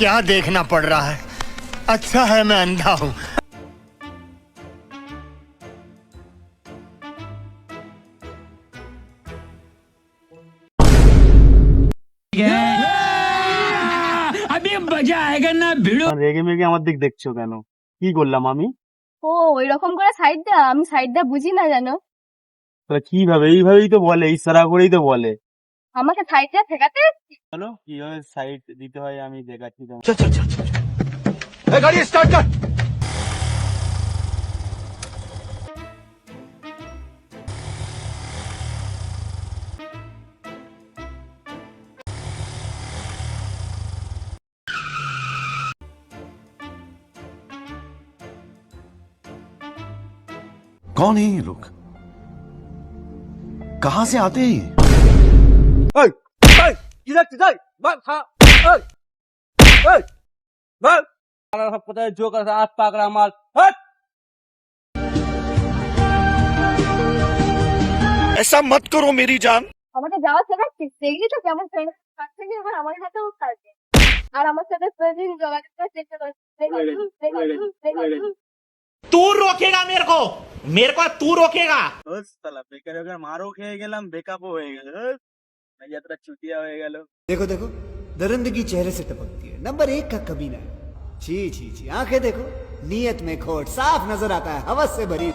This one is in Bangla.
क्या देखना पड़ रहा है? अच्छा है मैं अंधा हूँ। अभी मजा आएगा ना भिड़ो। রেগে মেগে আমার দিক দেখছো কেন? কি করলাম আমি? ও এরকম করে সাইড দা, আমি সাইড দা বুঝি না জানো। তাহলে কিভাবে? এইভাবেই তো বলে, ইশারা করেই তো বলে। আমাকে সাইড দা ঠেকাতে চলো কিভাবে সাইড দিতে হয় আমি দেখাচ্ছি তোমাকে। गाड़ी स्टार्ट कर। कौन है ये लोग? कहां से आते हैं ये? কোথায় জোক আছে? হাত পাকড়া মাল। ऐसा मत करो मेरी जान। আমাকে যাওয়া শেখাচ্ছিস, দেখলি তো কেমন ফ্রেন্ড কাছে এবার আমার সাথেও থাকবে আর আমার সাথে প্রতিদিন যোগাযোগ করার চেষ্টা করছিস। तू रोकेगा मेरे को तू रोकेगा। শালা বেকার বেকার মারও খেয়ে গেলাম, বেকআপও হয়ে গেল। যাত্রা চুটিয়া হয়ে গেল। देखो देखो, दरिंदगी चेहरे से टपकती है। नंबर 1 का कमीना है। छी छी छी, आंखें देखो, नीयत में खोट साफ नजर आता है, हवस से भरी।